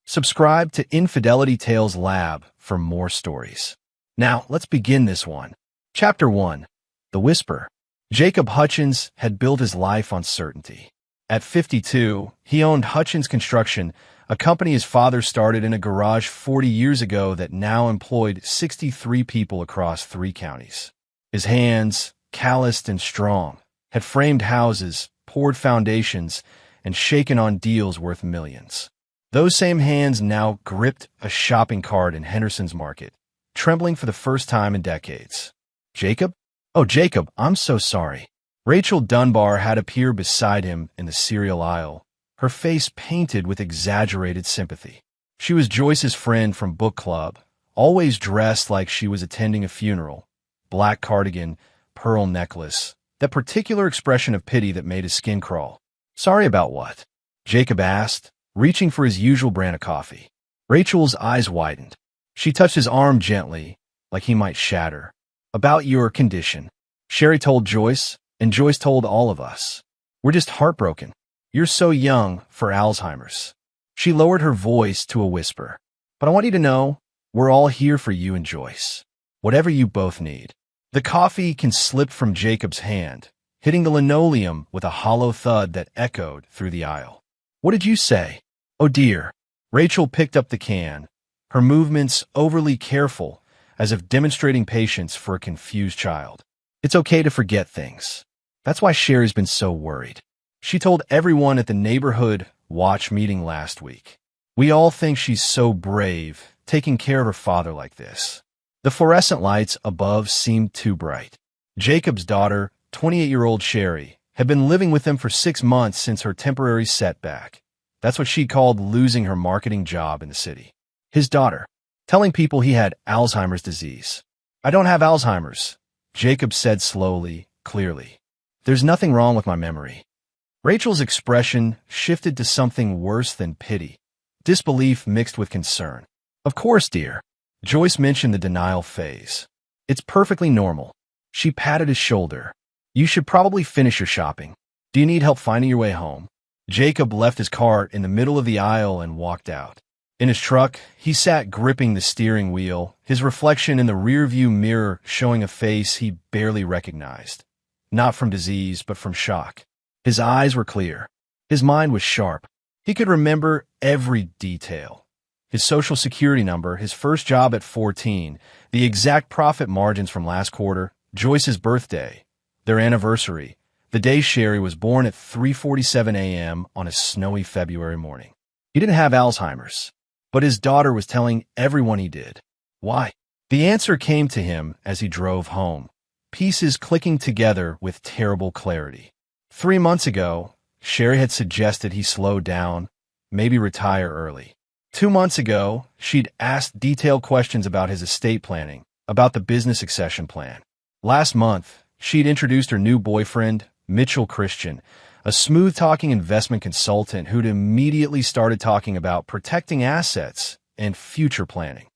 Subscribe to Infidelity Tales Lab for more stories. Now, let's begin this one. Chapter 1. The Whisper. Jacob Hutchins had built his life on certainty. At 52, he owned Hutchins Construction, a company his father started in a garage 40 years ago that now employed 63 people across 3 counties. His hands, calloused and strong, had framed houses, poured foundations, and shaken on deals worth millions. Those same hands now gripped a shopping cart in Henderson's Market, trembling for the first time in decades. Jacob? Oh, Jacob, I'm so sorry. Rachel Dunbar had appeared beside him in the cereal aisle, her face painted with exaggerated sympathy. She was Joyce's friend from book club, always dressed like she was attending a funeral. Black cardigan, pearl necklace, that particular expression of pity that made his skin crawl. Sorry about what? Jacob asked, reaching for his usual brand of coffee. Rachel's eyes widened. She touched his arm gently, like he might shatter. About your condition. Sherry told Joyce, and Joyce told all of us. We're just heartbroken. You're so young for Alzheimer's. She lowered her voice to a whisper. But I want you to know, we're all here for you and Joyce. Whatever you both need. The coffee can slip from Jacob's hand, hitting the linoleum with a hollow thud that echoed through the aisle. What did you say? Oh dear. Rachel picked up the can, her movements overly careful, as if demonstrating patience for a confused child. It's okay to forget things. That's why Sherry's been so worried. She told everyone at the neighborhood watch meeting last week. We all think she's so brave, taking care of her father like this. The fluorescent lights above seemed too bright. Jacob's daughter, 28-year-old Sherry, had been living with them for 6 months since her temporary setback. That's what she called losing her marketing job in the city. His daughter, telling people he had Alzheimer's disease. I don't have Alzheimer's, Jacob said slowly, clearly. There's nothing wrong with my memory. Rachel's expression shifted to something worse than pity, disbelief mixed with concern. Of course, dear. Joyce mentioned the denial phase. It's perfectly normal. She patted his shoulder. You should probably finish your shopping. Do you need help finding your way home? Jacob left his cart in the middle of the aisle and walked out. In his truck, he sat gripping the steering wheel, his reflection in the rearview mirror showing a face he barely recognized. Not from disease, but from shock. His eyes were clear. His mind was sharp. He could remember every detail. His social security number, his first job at 14, the exact profit margins from last quarter, Joyce's birthday, their anniversary, the day Sherry was born at 3:47 a.m. on a snowy February morning. He didn't have Alzheimer's, but his daughter was telling everyone he did. Why? The answer came to him as he drove home, pieces clicking together with terrible clarity. 3 months ago, Sherry had suggested he slow down, maybe retire early. 2 months ago, she'd asked detailed questions about his estate planning, about the business succession plan. Last month, she'd introduced her new boyfriend, Mitchell Christian, a smooth-talking investment consultant who'd immediately started talking about protecting assets and future planning.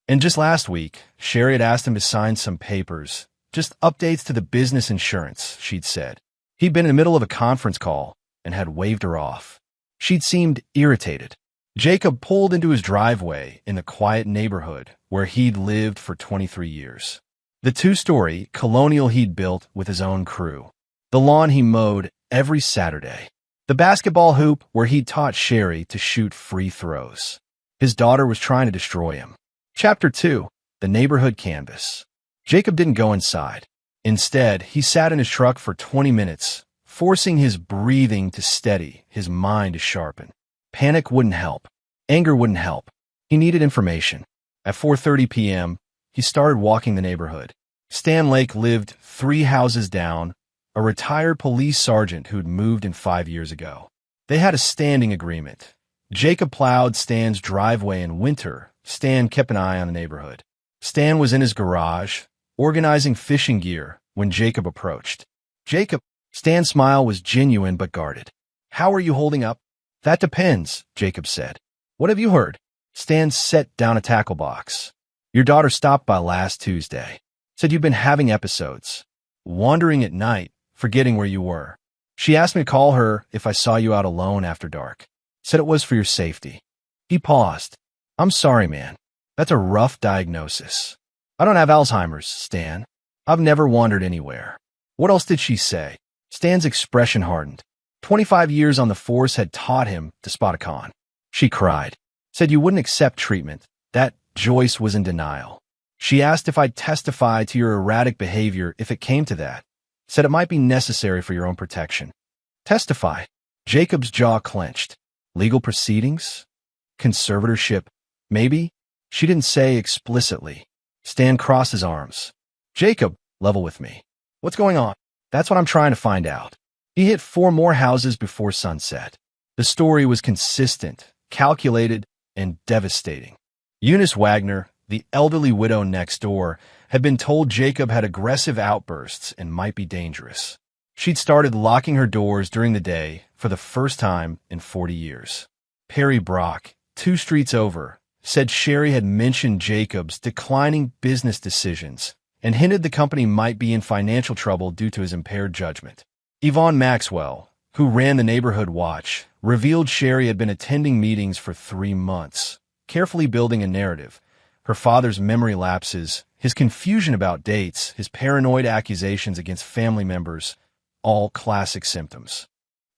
And just last week, Sherry had asked him to sign some papers, just updates to the business insurance, she'd said. He'd been in the middle of a conference call and had waved her off. She'd seemed irritated. Jacob pulled into his driveway in the quiet neighborhood where he'd lived for 23 years. The 2-story colonial he'd built with his own crew. The lawn he mowed every Saturday. The basketball hoop where he'd taught Sherry to shoot free throws. His daughter was trying to destroy him. Chapter 2. The Neighborhood Canvas. Jacob didn't go inside. Instead, he sat in his truck for 20 minutes, forcing his breathing to steady, his mind to sharpen. Panic wouldn't help. Anger wouldn't help. He needed information. At 4:30 p.m., he started walking the neighborhood. Stan Lake lived 3 houses down, a retired police sergeant who'd moved in 5 years ago. They had a standing agreement. Jacob plowed Stan's driveway in winter. Stan kept an eye on the neighborhood. Stan was in his garage, organizing fishing gear, when Jacob approached. Jacob, Stan's smile was genuine but guarded. How are you holding up? That depends, Jacob said. What have you heard? Stan set down a tackle box. Your daughter stopped by last Tuesday. Said you've been having episodes. Wandering at night, forgetting where you were. She asked me to call her if I saw you out alone after dark. Said it was for your safety. He paused. I'm sorry, man. That's a rough diagnosis. I don't have Alzheimer's, Stan. I've never wandered anywhere. What else did she say? Stan's expression hardened. 25 years on the force had taught him to spot a con. She cried. Said you wouldn't accept treatment. That Joyce was in denial. She asked if I'd testify to your erratic behavior if it came to that. Said it might be necessary for your own protection. Testify. Jacob's jaw clenched. Legal proceedings? Conservatorship? Maybe? She didn't say explicitly. Stan crossed his arms. Jacob, level with me. What's going on? That's what I'm trying to find out. He hit 4 more houses before sunset. The story was consistent, calculated, and devastating. Eunice Wagner, the elderly widow next door, had been told Jacob had aggressive outbursts and might be dangerous. She'd started locking her doors during the day for the first time in 40 years. Perry Brock, 2 streets over, said Sherry had mentioned Jacob's declining business decisions and hinted the company might be in financial trouble due to his impaired judgment. Yvonne Maxwell, who ran the neighborhood watch, revealed Sherry had been attending meetings for 3 months, carefully building a narrative. Her father's memory lapses, his confusion about dates, his paranoid accusations against family members, all classic symptoms.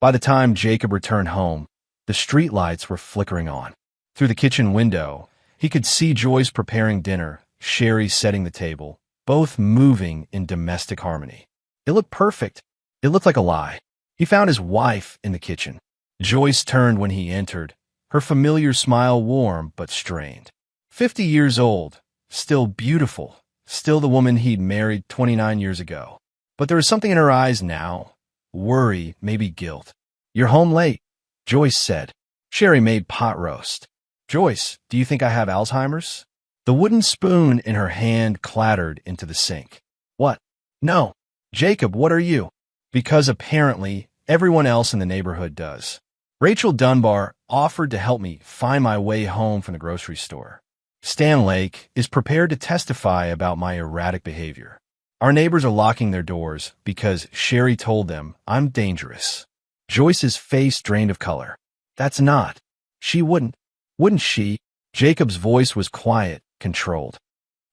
By the time Jacob returned home, the streetlights were flickering on. Through the kitchen window, he could see Joyce preparing dinner, Sherry setting the table, both moving in domestic harmony. It looked perfect. It looked like a lie. He found his wife in the kitchen. Joyce turned when he entered, her familiar smile warm but strained. 50 years old, still beautiful, still the woman he'd married 29 years ago. But there was something in her eyes now. Worry, maybe guilt. You're home late, Joyce said. Sherry made pot roast. Joyce, do you think I have Alzheimer's? The wooden spoon in her hand clattered into the sink. What? No. Jacob, what are you? Because apparently everyone else in the neighborhood does. Rachel Dunbar offered to help me find my way home from the grocery store. Stan Lake is prepared to testify about my erratic behavior. Our neighbors are locking their doors because Sherry told them I'm dangerous. Joyce's face drained of color. That's not. She wouldn't. Wouldn't she? Jacob's voice was quiet, controlled.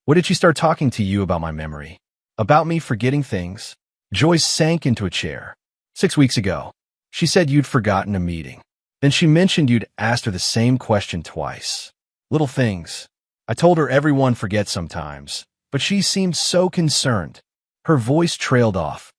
What did she start talking to you about my memory? About me forgetting things? Joyce sank into a chair. 6 weeks ago. She said you'd forgotten a meeting. Then she mentioned you'd asked her the same question twice. Little things. I told her everyone forgets sometimes, but she seemed so concerned. Her voice trailed off.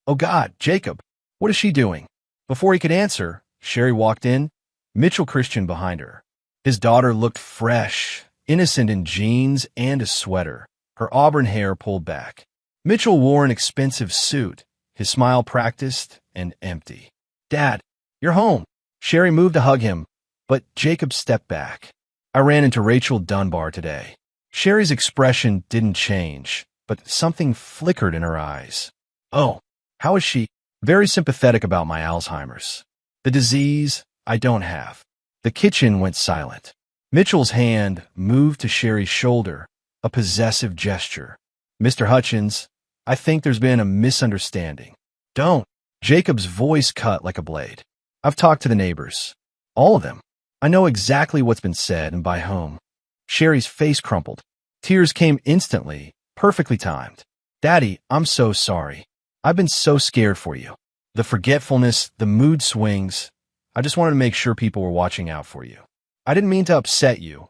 Oh God, Jacob, what is she doing? Before he could answer, Sherry walked in, Mitchell Christian behind her. His daughter looked fresh, innocent in jeans and a sweater, her auburn hair pulled back. Mitchell wore an expensive suit, his smile practiced and empty. Dad, you're home. Sherry moved to hug him, but Jacob stepped back. I ran into Rachel Dunbar today. Sherry's expression didn't change, but something flickered in her eyes. Oh, how is she? Very sympathetic about my Alzheimer's. The disease I don't have. The kitchen went silent. Mitchell's hand moved to Sherry's shoulder, a possessive gesture. Mr. Hutchins, I think there's been a misunderstanding. Don't. Jacob's voice cut like a blade. I've talked to the neighbors. All of them. I know exactly what's been said and by whom. Sherry's face crumpled. Tears came instantly, perfectly timed. Daddy, I'm so sorry. I've been so scared for you. The forgetfulness, the mood swings. I just wanted to make sure people were watching out for you. I didn't mean to upset you,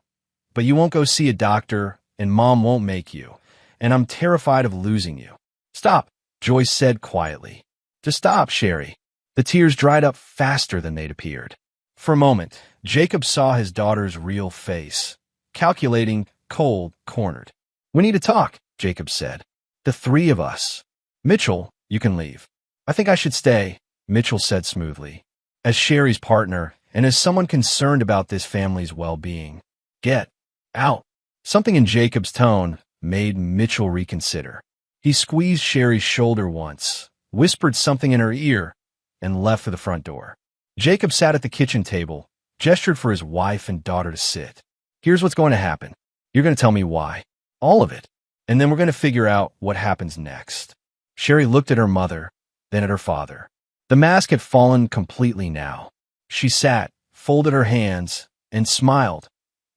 but you won't go see a doctor, and Mom won't make you, and I'm terrified of losing you. Stop, Joyce said quietly. Just stop, Sherry. The tears dried up faster than they'd appeared. For a moment, Jacob saw his daughter's real face, calculating, cold, cornered. We need to talk, Jacob said. The 3 of us. Mitchell, you can leave. I think I should stay, Mitchell said smoothly. As Sherry's partner, and as someone concerned about this family's well-being. Get out. Something in Jacob's tone made Mitchell reconsider. He squeezed Sherry's shoulder once, whispered something in her ear, and left for the front door. Jacob sat at the kitchen table, gestured for his wife and daughter to sit. Here's what's going to happen. You're going to tell me why. All of it. And then we're going to figure out what happens next. Sherry looked at her mother, then at her father. The mask had fallen completely now. She sat, folded her hands, and smiled,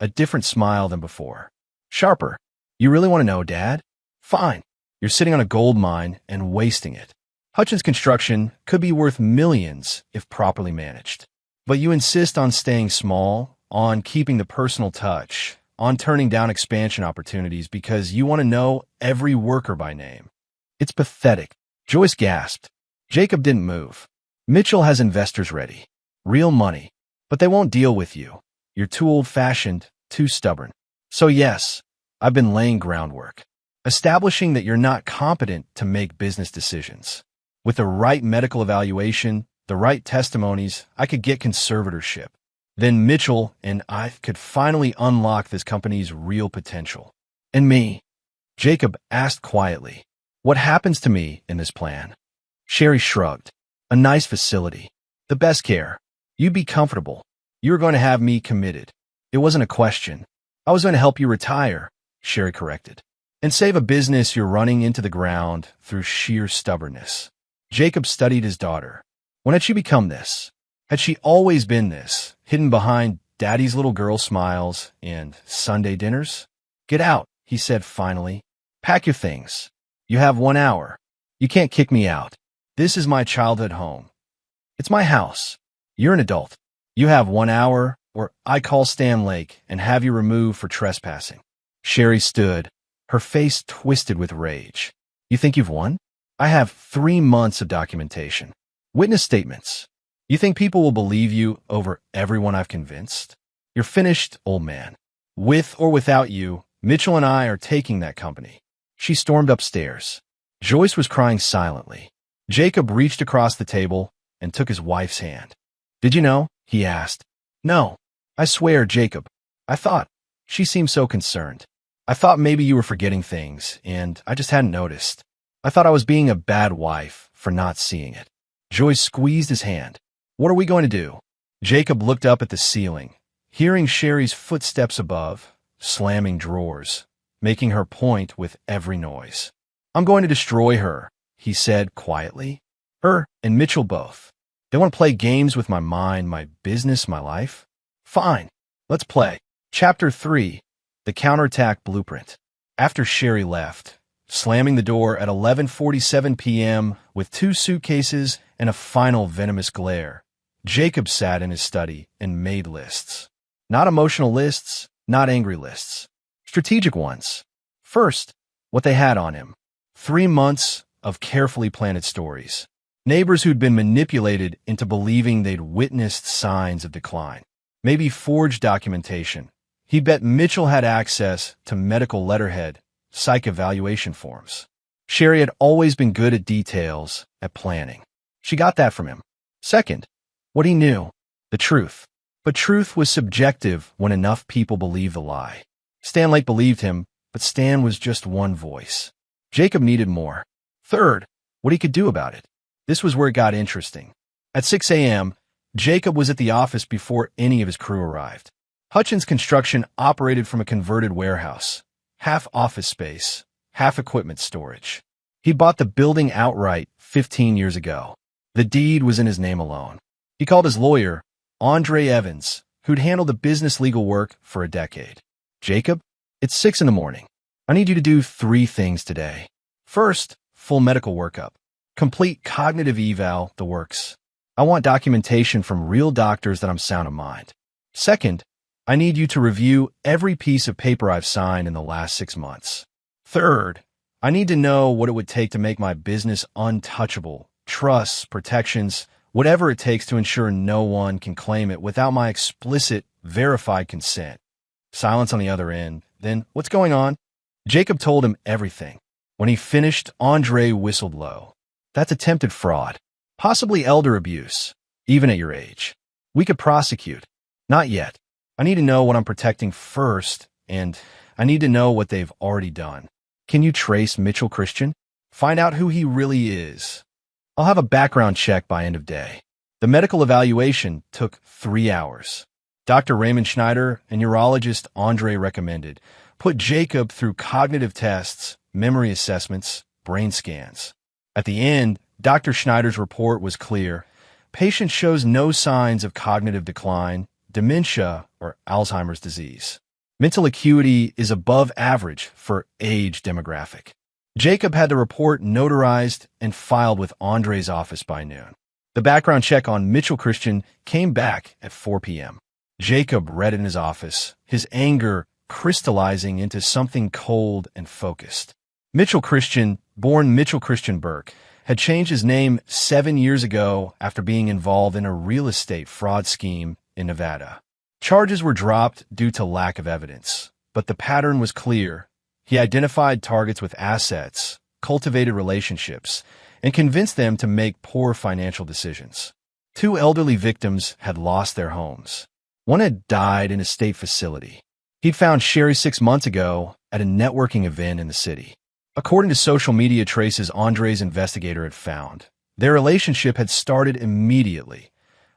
a different smile than before. Sharper. You really want to know, Dad? Fine. You're sitting on a gold mine and wasting it. Hutchins Construction could be worth millions if properly managed. But you insist on staying small, on keeping the personal touch, on turning down expansion opportunities because you want to know every worker by name. It's pathetic. Joyce gasped. Jacob didn't move. Mitchell has investors ready. Real money. But they won't deal with you. You're too old-fashioned, too stubborn. So yes, I've been laying groundwork. Establishing that you're not competent to make business decisions. With the right medical evaluation, the right testimonies, I could get conservatorship. Then Mitchell and I could finally unlock this company's real potential. And me? Jacob asked quietly. What happens to me in this plan? Sherry shrugged. A nice facility. The best care. You'd be comfortable. You were going to have me committed. It wasn't a question. I was going to help you retire, Sherry corrected, and save a business you're running into the ground through sheer stubbornness. Jacob studied his daughter. When had she become this? Had she always been this, hidden behind Daddy's little girl smiles and Sunday dinners? Get out, he said finally. Pack your things. You have 1 hour. You can't kick me out. This is my childhood home. It's my house. You're an adult. You have 1 hour, or I call Stan Lake and have you removed for trespassing. Sherry stood, her face twisted with rage. You think you've won? I have 3 months of documentation. Witness statements. You think people will believe you over everyone I've convinced? You're finished, old man. With or without you, Mitchell and I are taking that company. She stormed upstairs. Joyce was crying silently. Jacob reached across the table and took his wife's hand. Did you know? He asked. No. I swear, Jacob. I thought. She seemed so concerned. I thought maybe you were forgetting things, and I just hadn't noticed. I thought I was being a bad wife for not seeing it. Joyce squeezed his hand. What are we going to do? Jacob looked up at the ceiling, hearing Sherry's footsteps above, slamming drawers, making her point with every noise. I'm going to destroy her, he said quietly. Her and Mitchell both. They want to play games with my mind, my business, my life? Fine. Let's play. Chapter 3. The Counterattack Blueprint. After Sherry left, slamming the door at 11:47 p.m. with 2 suitcases and a final venomous glare, Jacob sat in his study and made lists. Not emotional lists, not angry lists. Strategic ones. First, what they had on him. 3 months of carefully planted stories. Neighbors who'd been manipulated into believing they'd witnessed signs of decline. Maybe forged documentation. He bet Mitchell had access to medical letterhead, psych evaluation forms. Sherry had always been good at details, at planning. She got that from him. Second, what he knew, the truth. But truth was subjective when enough people believed the lie. Stan Lake believed him, but Stan was just one voice. Jacob needed more. Third, what he could do about it. This was where it got interesting. At 6 a.m., Jacob was at the office before any of his crew arrived. Hutchins Construction operated from a converted warehouse, half office space, half equipment storage. He bought the building outright 15 years ago. The deed was in his name alone. He called his lawyer, Andre Evans, who'd handled the business legal work for a decade. Jacob, it's 6 in the morning. I need you to do 3 things today. First, full medical workup. Complete cognitive eval, the works. I want documentation from real doctors that I'm sound of mind. Second, I need you to review every piece of paper I've signed in the last 6 months. Third, I need to know what it would take to make my business untouchable, trusts, protections, whatever it takes to ensure no one can claim it without my explicit, verified consent. Silence on the other end. Then, what's going on? Jacob told him everything. When he finished, Andre whistled low. That's attempted fraud. Possibly elder abuse, even at your age. We could prosecute. Not yet. I need to know what I'm protecting first, and I need to know what they've already done. Can you trace Mitchell Christian? Find out who he really is. I'll have a background check by end of day. The medical evaluation took 3 hours. Dr. Raymond Schneider and urologist Andre recommended. Put Jacob through cognitive tests, memory assessments, brain scans. At the end, Dr. Schneider's report was clear. Patient shows no signs of cognitive decline, dementia, or Alzheimer's disease. Mental acuity is above average for age demographic. Jacob had the report notarized and filed with Andre's office by noon. The background check on Mitchell Christian came back at 4 p.m. Jacob read in his office, his anger crystallizing into something cold and focused. Mitchell Christian, born Mitchell Christian Burke, had changed his name 7 years ago after being involved in a real estate fraud scheme in Nevada. Charges were dropped due to lack of evidence, but the pattern was clear. He identified targets with assets, cultivated relationships, and convinced them to make poor financial decisions. 2 elderly victims had lost their homes. One had died in a state facility. He'd found Sherry 6 months ago at a networking event in the city. According to social media traces Andre's investigator had found, their relationship had started immediately,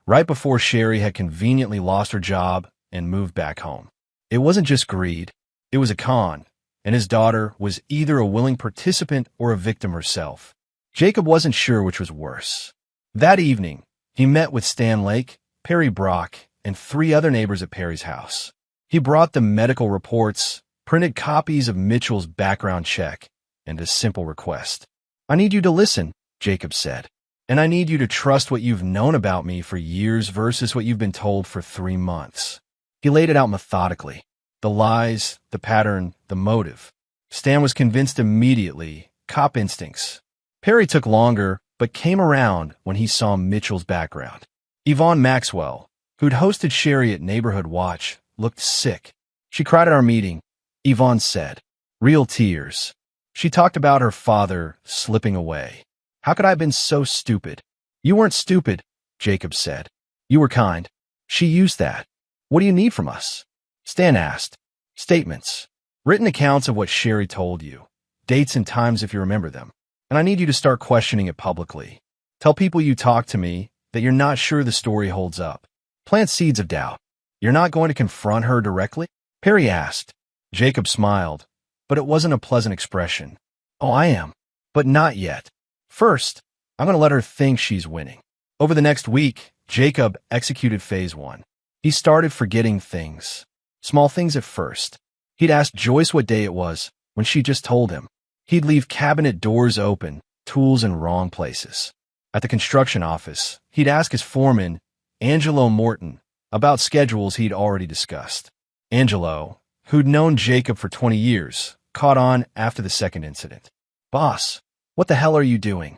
right before Sherry had conveniently lost her job and moved back home. It wasn't just greed, it was a con, and his daughter was either a willing participant or a victim herself. Jacob wasn't sure which was worse. That evening, he met with Stan Lake, Perry Brock, and 3 other neighbors at Perry's house. He brought them medical reports, printed copies of Mitchell's background check, and a simple request. "I need you to listen," Jacob said, "and I need you to trust what you've known about me for years versus what you've been told for 3 months. He laid it out methodically. The lies, the pattern, the motive. Stan was convinced immediately. Cop instincts. Perry took longer, but came around when he saw Mitchell's background. Yvonne Maxwell, who'd hosted Sherry at Neighborhood Watch, looked sick. She cried at our meeting, Yvonne said. Real tears. She talked about her father slipping away. How could I have been so stupid? You weren't stupid, Jacob said. You were kind. She used that. What do you need from us? Stan asked. Statements. Written accounts of what Sherry told you. Dates and times if you remember them. And I need you to start questioning it publicly. Tell people you talked to me that you're not sure the story holds up. Plant seeds of doubt. You're not going to confront her directly? Perry asked. Jacob smiled, but it wasn't a pleasant expression. Oh, I am, but not yet. First, I'm going to let her think she's winning. Over the next week, Jacob executed phase 1. He started forgetting things. Small things at first. He'd ask Joyce what day it was when she just told him. He'd leave cabinet doors open, tools in wrong places. At the construction office, he'd ask his foreman, Angelo Morton, about schedules he'd already discussed. Angelo, who'd known Jacob for 20 years, caught on after the second incident. Boss, what the hell are you doing?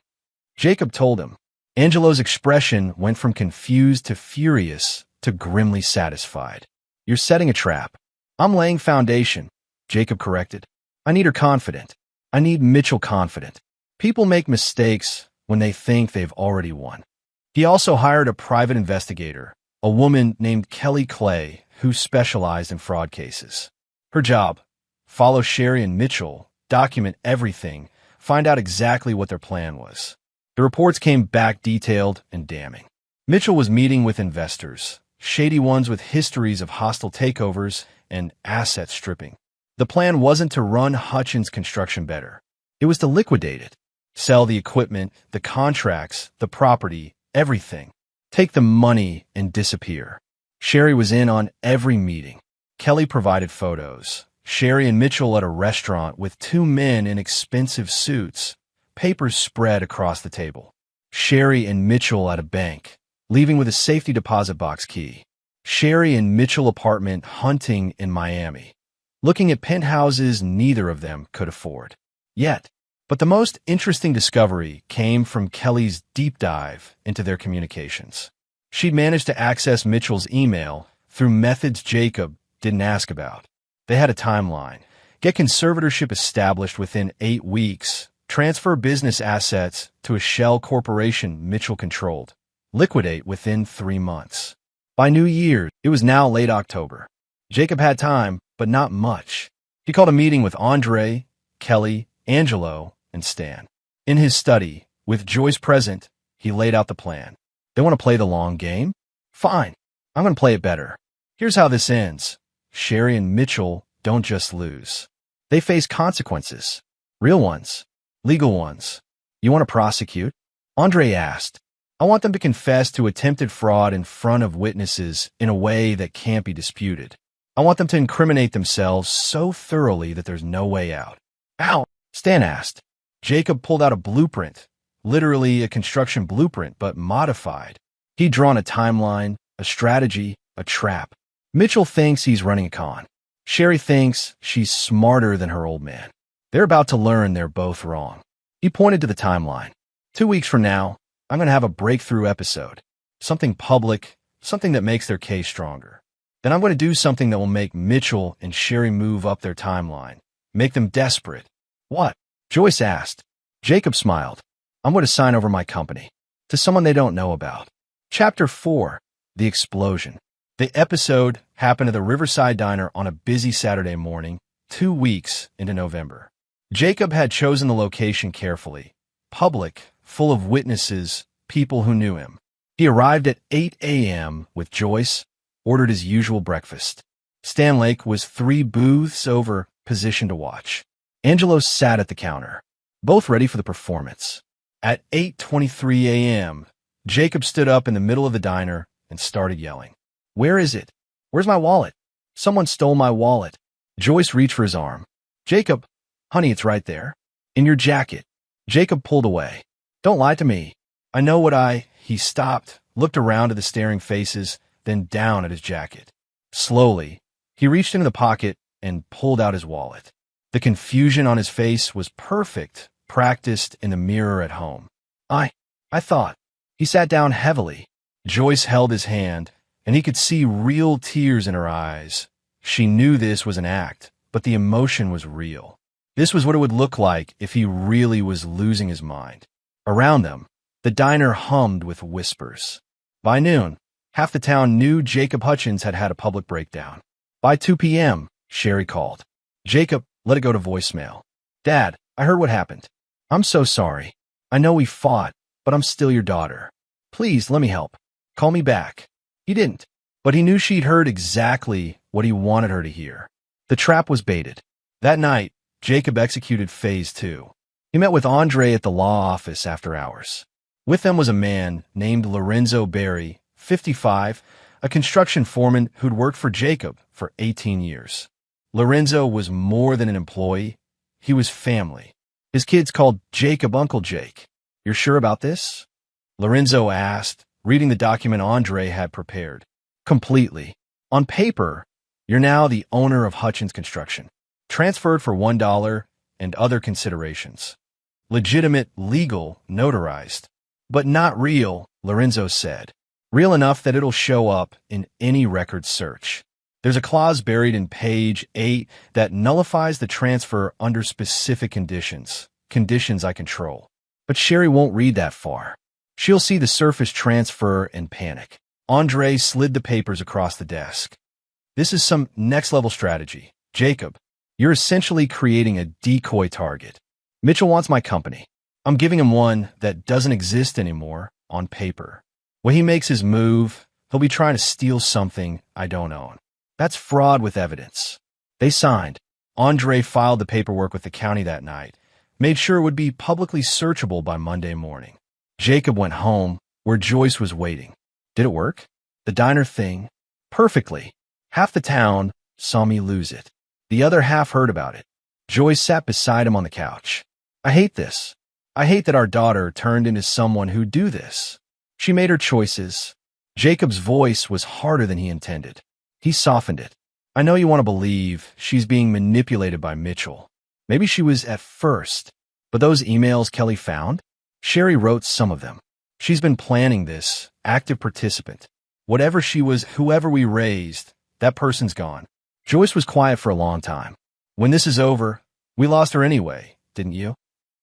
Jacob told him. Angelo's expression went from confused to furious to grimly satisfied. You're setting a trap. I'm laying foundation, Jacob corrected. I need her confident. I need Mitchell confident. People make mistakes when they think they've already won. He also hired a private investigator, a woman named Kelly Clay, who specialized in fraud cases. Her job, follow Sherry and Mitchell, document everything, find out exactly what their plan was. The reports came back detailed and damning. Mitchell was meeting with investors, shady ones with histories of hostile takeovers and asset stripping. The plan wasn't to run Hutchins Construction better. It was to liquidate it. Sell the equipment, the contracts, the property, everything. Take the money and disappear. Sherry was in on every meeting. Kelly provided photos. Sherry and Mitchell at a restaurant with 2 men in expensive suits. Papers spread across the table. Sherry and Mitchell at a bank, leaving with a safety deposit box key. Sherry and Mitchell apartment hunting in Miami, looking at penthouses neither of them could afford. Yet, but the most interesting discovery came from Kelly's deep dive into their communications. She'd managed to access Mitchell's email through methods Jacob didn't ask about. They had a timeline. Get conservatorship established within 8 weeks. Transfer business assets to a shell corporation Mitchell controlled. Liquidate within 3 months. By New Year, it was now late October. Jacob had time, but not much. He called a meeting with Andre, Kelly, Angelo, and Stan. In his study, with Joyce present, he laid out the plan. They want to play the long game? Fine. I'm going to play it better. Here's how this ends. Sherry and Mitchell don't just lose. They face consequences. Real ones. Legal ones. You want to prosecute? Andre asked. I want them to confess to attempted fraud in front of witnesses in a way that can't be disputed. I want them to incriminate themselves so thoroughly that there's no way out. Ow! Stan asked. Jacob pulled out a blueprint, literally a construction blueprint, but modified. He'd drawn a timeline, a strategy, a trap. Mitchell thinks he's running a con. Sherry thinks she's smarter than her old man. They're about to learn they're both wrong. He pointed to the timeline. 2 weeks from now, I'm going to have a breakthrough episode. Something public, something that makes their case stronger. Then I'm going to do something that will make Mitchell and Sherry move up their timeline, make them desperate. What? Joyce asked. Jacob smiled. I'm going to sign over my company to someone they don't know about. Chapter 4, The Explosion. The episode happened at the Riverside Diner on a busy Saturday morning, 2 weeks into November. Jacob had chosen the location carefully. Public, full of witnesses, people who knew him. He arrived at 8 a.m. with Joyce, ordered his usual breakfast. Stan Lake was 3 booths over, positioned to watch. Angelo sat at the counter, both ready for the performance. At 8:23 a.m., Jacob stood up in the middle of the diner and started yelling. Where is it? Where's my wallet? Someone stole my wallet. Joyce reached for his arm. Jacob, honey, it's right there. In your jacket. Jacob pulled away. Don't lie to me. I know what He stopped, looked around at the staring faces, then down at his jacket. Slowly, he reached into the pocket and pulled out his wallet. The confusion on his face was perfect, practiced in the mirror at home. I thought. He sat down heavily. Joyce held his hand, and he could see real tears in her eyes. She knew this was an act, but the emotion was real. This was what it would look like if he really was losing his mind. Around them, the diner hummed with whispers. By noon, half the town knew Jacob Hutchins had had a public breakdown. By 2 p.m., Sherry called. Jacob, let it go to voicemail. Dad, I heard what happened. I'm so sorry. I know we fought, but I'm still your daughter. Please, let me help. Call me back. He didn't, but he knew she'd heard exactly what he wanted her to hear. The trap was baited. That night, Jacob executed phase 2. He met with Andre at the law office after hours. With them was a man named Lorenzo Berry, 55, a construction foreman who'd worked for Jacob for 18 years. Lorenzo was more than an employee. He was family. His kids called Jacob Uncle Jake. You're sure about this? Lorenzo asked, reading the document Andre had prepared. Completely. On paper, you're now the owner of Hutchins Construction. Transferred for $1 and other considerations. Legitimate, legal, notarized. But not real, Lorenzo said. Real enough that it'll show up in any record search. There's a clause buried in page 8 that nullifies the transfer under specific conditions. Conditions I control. But Sherry won't read that far. She'll see the surface transfer and panic. Andre slid the papers across the desk. This is some next-level strategy. Jacob, you're essentially creating a decoy target. Mitchell wants my company. I'm giving him one that doesn't exist anymore on paper. When he makes his move, he'll be trying to steal something I don't own. That's fraud with evidence. They signed. Andre filed the paperwork with the county that night, made sure it would be publicly searchable by Monday morning. Jacob went home, where Joyce was waiting. Did it work? The diner thing? Perfectly. Half the town saw me lose it. The other half heard about it. Joyce sat beside him on the couch. I hate this. I hate that our daughter turned into someone who'd do this. She made her choices. Jacob's voice was harder than he intended. He softened it. I know you want to believe she's being manipulated by Mitchell. Maybe she was at first. But those emails Kelly found? Sherry wrote some of them. She's been planning this, active participant. Whatever she was, whoever we raised, that person's gone. Joyce was quiet for a long time. When this is over, we lost her anyway, didn't you?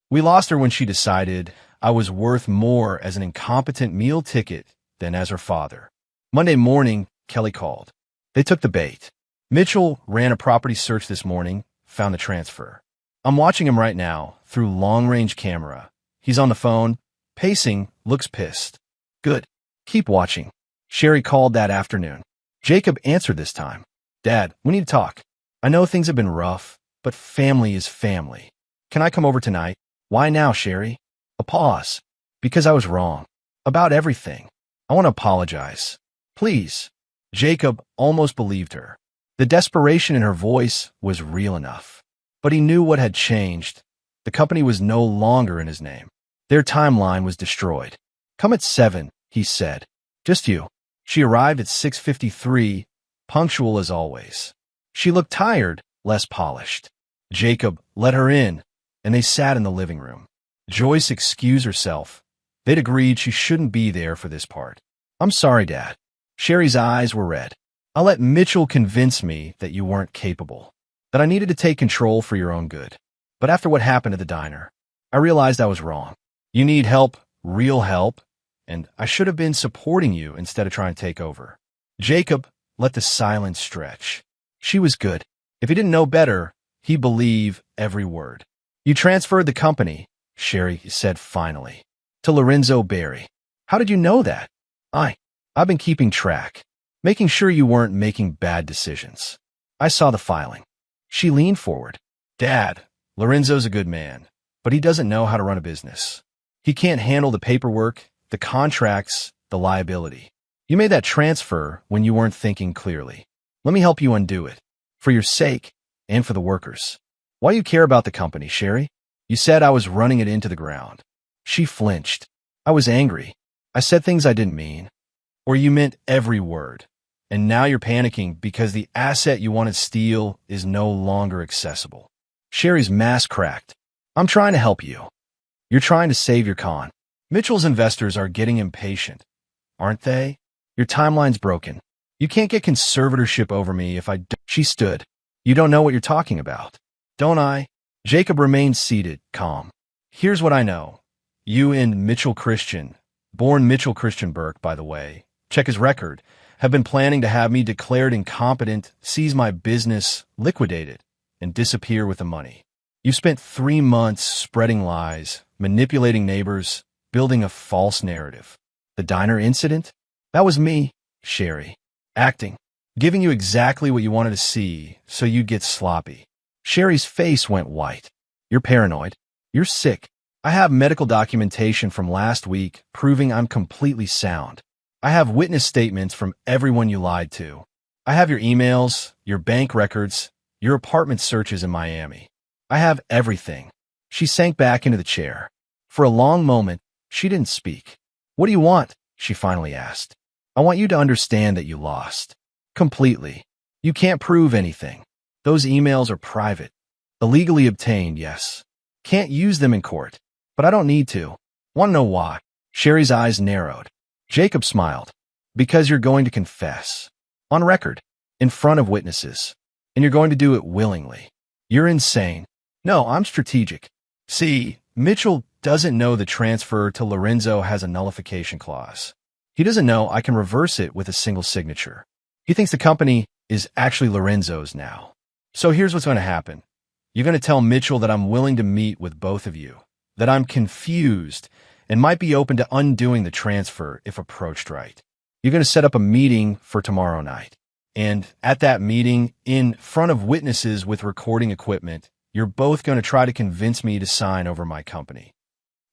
We lost her when she decided I was worth more as an incompetent meal ticket than as her father. Monday morning, Kelly called. They took the bait. Mitchell ran a property search this morning, found the transfer. I'm watching him right now through long-range camera. He's on the phone, pacing, looks pissed. Good. Keep watching. Sherry called that afternoon. Jacob answered this time. Dad, we need to talk. I know things have been rough, but family is family. Can I come over tonight? Why now, Sherry? A pause. Because I was wrong. About everything. I want to apologize. Please. Jacob almost believed her. The desperation in her voice was real enough. But he knew what had changed. The company was no longer in his name. Their timeline was destroyed. Come at 7, he said. Just you. She arrived at 6:53, punctual as always. She looked tired, less polished. Jacob let her in, and they sat in the living room. Joyce excused herself. They'd agreed she shouldn't be there for this part. I'm sorry, Dad. Sherry's eyes were red. I let Mitchell convince me that you weren't capable, that I needed to take control for your own good. But after what happened at the diner, I realized I was wrong. You need help, real help, and I should have been supporting you instead of trying to take over. Jacob let the silence stretch. She was good. If he didn't know better, he'd believe every word. You transferred the company, Sherry said finally, to Lorenzo Berry. How did you know that? I've been keeping track, making sure you weren't making bad decisions. I saw the filing. She leaned forward. Dad, Lorenzo's a good man, but he doesn't know how to run a business. He can't handle the paperwork, the contracts, the liability. You made that transfer when you weren't thinking clearly. Let me help you undo it, for your sake and for the workers. Why you care about the company, Sherry? You said I was running it into the ground. She flinched. I was angry. I said things I didn't mean. Or you meant every word. And now you're panicking because the asset you want to steal is no longer accessible. Sherry's mask cracked. I'm trying to help you. You're trying to save your con. Mitchell's investors are getting impatient, aren't they? Your timeline's broken. You can't get conservatorship over me if I don't. She stood. You don't know what you're talking about. Don't I? Jacob remained seated, calm. Here's what I know. You and Mitchell Christian, born Mitchell Christian Burke, by the way, check his record, have been planning to have me declared incompetent, seize my business, liquidate it, and disappear with the money. You spent 3 months spreading lies, manipulating neighbors, building a false narrative. The diner incident? That was me, Sherry. Acting. Giving you exactly what you wanted to see, so you'd get sloppy. Sherry's face went white. You're paranoid. You're sick. I have medical documentation from last week proving I'm completely sound. I have witness statements from everyone you lied to. I have your emails, your bank records, your apartment searches in Miami. I have everything. She sank back into the chair. For a long moment, she didn't speak. What do you want? She finally asked. I want you to understand that you lost. Completely. You can't prove anything. Those emails are private. Illegally obtained, yes. Can't use them in court. But I don't need to. Want to know why? Sherry's eyes narrowed. Jacob smiled. Because you're going to confess. On record. In front of witnesses. And you're going to do it willingly. You're insane. No, I'm strategic. See, Mitchell doesn't know the transfer to Lorenzo has a nullification clause. He doesn't know I can reverse it with a single signature. He thinks the company is actually Lorenzo's now. So here's what's going to happen. You're going to tell Mitchell that I'm willing to meet with both of you, that I'm confused and might be open to undoing the transfer if approached right. You're going to set up a meeting for tomorrow night. And at that meeting, in front of witnesses with recording equipment, you're both going to try to convince me to sign over my company.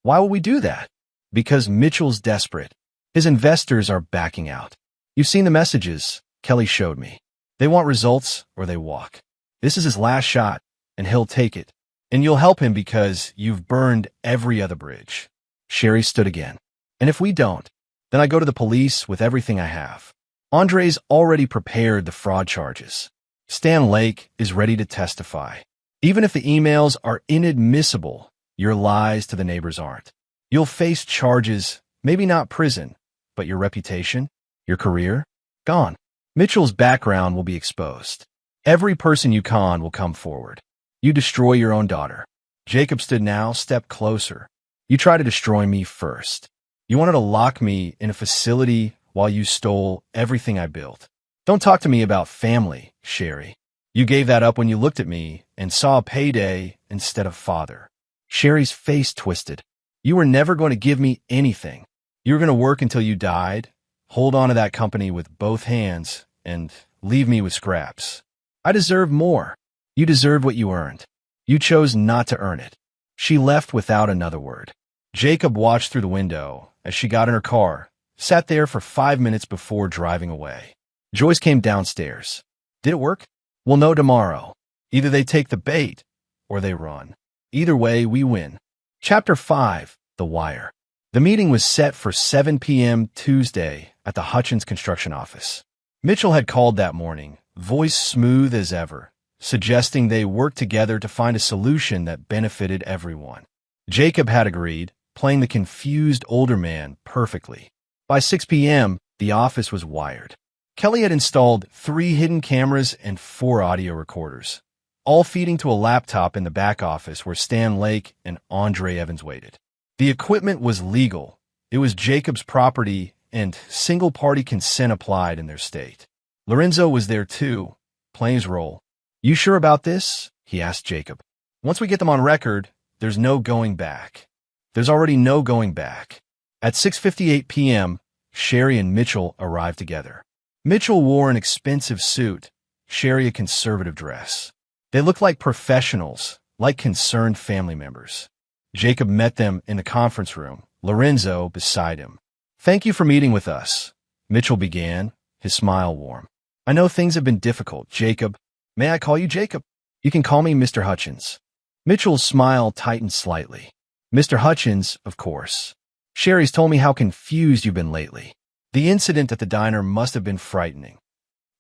Why will we do that? Because Mitchell's desperate. His investors are backing out. You've seen the messages Kelly showed me. They want results or they walk. This is his last shot, and he'll take it. And you'll help him because you've burned every other bridge. Sherry stood again. And if we don't, then I go to the police with everything I have. Andre's already prepared the fraud charges. Stan Lake is ready to testify. Even if the emails are inadmissible, your lies to the neighbors aren't. You'll face charges, maybe not prison, but your reputation, your career, gone. Mitchell's background will be exposed. Every person you con will come forward. You destroy your own daughter. Jacob stood now, stepped closer. You tried to destroy me first. You wanted to lock me in a facility while you stole everything I built. Don't talk to me about family, Sherry. You gave that up when you looked at me and saw a payday instead of father. Sherry's face twisted. You were never going to give me anything. You were going to work until you died, hold on to that company with both hands, and leave me with scraps. I deserve more. You deserved what you earned. You chose not to earn it. She left without another word. Jacob watched through the window as she got in her car, sat there for 5 minutes before driving away. Joyce came downstairs. Did it work? We'll know tomorrow. Either they take the bait, or they run. Either way, we win. Chapter 5. The Wire. The meeting was set for 7 p.m. Tuesday at the Hutchins construction office. Mitchell had called that morning, voice smooth as ever, suggesting they work together to find a solution that benefited everyone. Jacob had agreed, playing the confused older man perfectly. By 6 p.m., the office was wired. Kelly had installed 3 hidden cameras and 4 audio recorders, all feeding to a laptop in the back office where Stan Lake and Andre Evans waited. The equipment was legal. It was Jacob's property, and single-party consent applied in their state. Lorenzo was there too, playing his role. "You sure about this?" he asked Jacob. "Once we get them on record, there's no going back." There's already no going back. At 6:58 p.m., Sherry and Mitchell arrived together. Mitchell wore an expensive suit, Sherry a conservative dress. They looked like professionals, like concerned family members. Jacob met them in the conference room, Lorenzo beside him. "Thank you for meeting with us," Mitchell began, his smile warm. "I know things have been difficult, Jacob. May I call you Jacob? You can call me Mr. Hutchins." Mitchell's smile tightened slightly. "Mr. Hutchins, of course. Sherry's told me how confused you've been lately. The incident at the diner must have been frightening."